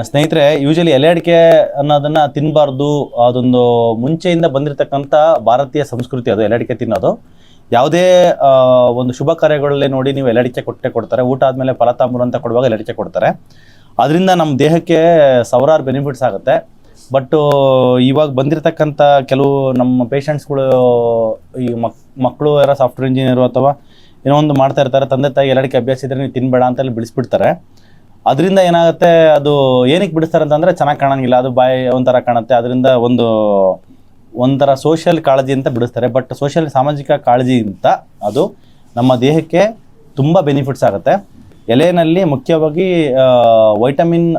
ಸ್ನೇಹಿತರೆ, ಯೂಶಲಿ ಎಲೆ ಅಡಿಕೆ ಅನ್ನೋದನ್ನು ತಿನ್ನಬಾರ್ದು. ಅದೊಂದು ಮುಂಚೆಯಿಂದ ಬಂದಿರತಕ್ಕಂಥ ಭಾರತೀಯ ಸಂಸ್ಕೃತಿ, ಅದು ಎಲೆ ಅಡಿಕೆ ತಿನ್ನೋದು. ಯಾವುದೇ ಒಂದು ಶುಭ ಕಾರ್ಯಗಳಲ್ಲಿ ನೋಡಿ ನೀವು ಎಲೆ ಅಡಿಕೆ ಕೊಡ್ತಾರೆ. ಊಟ ಆದಮೇಲೆ ಫಲತಾಂಬೂಲ ಅಂತ ಕೊಡುವಾಗ ಎಲೆ ಅಡಿಕೆ ಕೊಡ್ತಾರೆ. ಅದರಿಂದ ನಮ್ಮ ದೇಹಕ್ಕೆ ಸಾವಿರಾರು ಬೆನಿಫಿಟ್ಸ್ ಆಗುತ್ತೆ. ಬಟ್ ಇವಾಗ ಬಂದಿರತಕ್ಕಂಥ ಕೆಲವು ನಮ್ಮ ಪೇಷಂಟ್ಸ್ಗಳು, ಈ ಮಕ್ಕಳು ಯಾರೋ ಸಾಫ್ಟ್ವೇರ್ ಇಂಜಿನಿಯರು ಅಥವಾ ಏನೋ ಒಂದು ಮಾಡ್ತಾ ಇರ್ತಾರೆ, ತಂದೆ ತಾಯಿ ಎಲೆ ಅಡಿಕೆ ಅಭ್ಯಾಸ ಇದ್ದರೆ ನೀವು ತಿನ್ನಬೇಡ ಅಂತೇಳಿ ಬಿಡಿಸ್ಬಿಡ್ತಾರೆ. ಅದರಿಂದ ಏನಾಗುತ್ತೆ, ಅದು ಏನಕ್ಕೆ ಬಿಡಿಸ್ತಾರೆ ಅಂತಂದರೆ ಚೆನ್ನಾಗಿ ಕಾಣೋಂಗಿಲ್ಲ, ಅದು ಬಾಯಿ ಒಂಥರ ಕಾಣುತ್ತೆ, ಅದರಿಂದ ಒಂಥರ ಸೋಷಿಯಲ್ ಕಾಳಜಿ ಅಂತ ಬಿಡಿಸ್ತಾರೆ. ಬಟ್ ಸಾಮಾಜಿಕ ಕಾಳಜಿಗಿಂತ ಅದು ನಮ್ಮ ದೇಹಕ್ಕೆ ತುಂಬ ಬೆನಿಫಿಟ್ಸ್ ಆಗುತ್ತೆ. ಎಲೆಯಲ್ಲಿ ಮುಖ್ಯವಾಗಿ ವೈಟಮಿನ್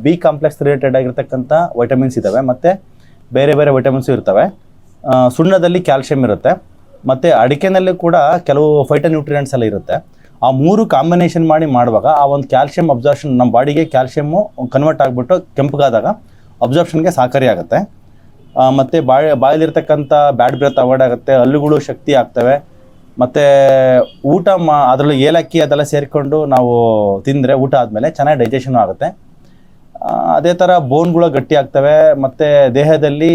ಬಿ ಕಾಂಪ್ಲೆಕ್ಸ್ ರಿಲೇಟೆಡ್ ಆಗಿರ್ತಕ್ಕಂಥ ವೈಟಮಿನ್ಸ್ ಇದ್ದಾವೆ, ಮತ್ತು ಬೇರೆ ಬೇರೆ ವೈಟಮಿನ್ಸು ಇರ್ತವೆ. ಸುಣ್ಣದಲ್ಲಿ ಕ್ಯಾಲ್ಶಿಯಂ ಇರುತ್ತೆ, ಮತ್ತು ಅಡಿಕೆನಲ್ಲಿ ಕೂಡ ಕೆಲವು ಫೈಟೋನ್ಯೂಟ್ರಿಯೆಂಟ್ಸ್ ಎಲ್ಲ ಇರುತ್ತೆ. ಆ ಮೂರು ಕಾಂಬಿನೇಷನ್ ಮಾಡುವಾಗ ಆ ಒಂದು ಕ್ಯಾಲ್ಶಿಯಂ ಅಬ್ಸಾರ್ಪ್ಷನ್, ನಮ್ಮ ಬಾಡಿಗೆ ಕ್ಯಾಲ್ಶಿಯಮ್ಮು ಕನ್ವರ್ಟ್ ಆಗಿಬಿಟ್ಟು ಕೆಂಪಗಾದಾಗ ಅಬ್ಸಾರ್ಪ್ಷನ್ಗೆ ಸಹಕಾರಿ ಆಗುತ್ತೆ. ಮತ್ತು ಬಾಯಲ್ಲಿರ್ತಕ್ಕಂಥ ಬ್ಯಾಡ್ ಬ್ರೆತ್ ಅವಾಯ್ಡ್ ಆಗುತ್ತೆ, ಹಲ್ಲುಗಳು ಶಕ್ತಿ ಆಗ್ತವೆ. ಮತ್ತು ಊಟ ಅದರಲ್ಲೂ ಏಲಕ್ಕಿ ಅದೆಲ್ಲ ಸೇರಿಕೊಂಡು ನಾವು ತಿಂದರೆ ಊಟ ಆದಮೇಲೆ ಚೆನ್ನಾಗಿ ಡೈಜೆಷನ್ ಆಗುತ್ತೆ. ಅದೇ ಥರ ಬೋನ್ಗಳು ಗಟ್ಟಿ ಆಗ್ತವೆ. ಮತ್ತು ದೇಹದಲ್ಲಿ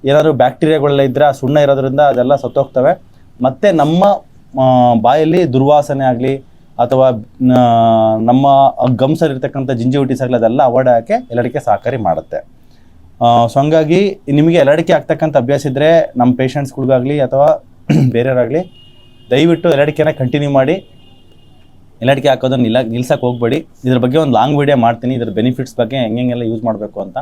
ಏನಾದರೂ ಬ್ಯಾಕ್ಟೀರಿಯಾಗಳೆಲ್ಲ ಇದ್ದರೆ ಆ ಸುಣ್ಣ ಇರೋದ್ರಿಂದ ಅದೆಲ್ಲ ಸತ್ತೋಗ್ತವೆ. ಮತ್ತು ನಮ್ಮ ಬಾಯಲ್ಲಿ ದುರ್ವಾಸನೆ ಆಗಲಿ ಅಥವಾ ನಮ್ಮ ಗಮ್ಸಲ್ಲಿರ್ತಕ್ಕಂಥ ಜಿಂಜಿವಿಟಿಸ್ ಆಗಲಿ ಅದೆಲ್ಲ ಅವಾಯ್ಡ್ ಆಗೋಕ್ಕೆ ಎಲೆ ಅಡಿಕೆ ಸಹಕಾರಿ ಮಾಡುತ್ತೆ. ಸೊ ಹಂಗಾಗಿ ನಿಮಗೆ ಎಲೆ ಅಡಿಕೆ ಆಗ್ತಕ್ಕಂಥ ಅಭ್ಯಾಸ ಇದ್ದರೆ ನಮ್ಮ ಪೇಷಂಟ್ಸ್ಗಳಿಗಾಗಲಿ ಅಥವಾ ಬೇರೆಯವರಾಗಲಿ ದಯವಿಟ್ಟು ಎಲೆ ಅಡಿಕೆನ ಕಂಟಿನ್ಯೂ ಮಾಡಿ. ಎಲೆ ಅಡಿಕೆ ಹಾಕೋದನ್ನು ನಿಲ್ಸಕ್ಕೆ ಹೋಗಬೇಡಿ. ಇದ್ರ ಬಗ್ಗೆ ಒಂದು ಲಾಂಗ್ ವೀಡಿಯೋ ಮಾಡ್ತೀನಿ, ಇದ್ರ ಬೆನಿಫಿಟ್ಸ್ ಬಗ್ಗೆ ಹೆಂಗೆಲ್ಲ ಯೂಸ್ ಮಾಡಬೇಕು ಅಂತ.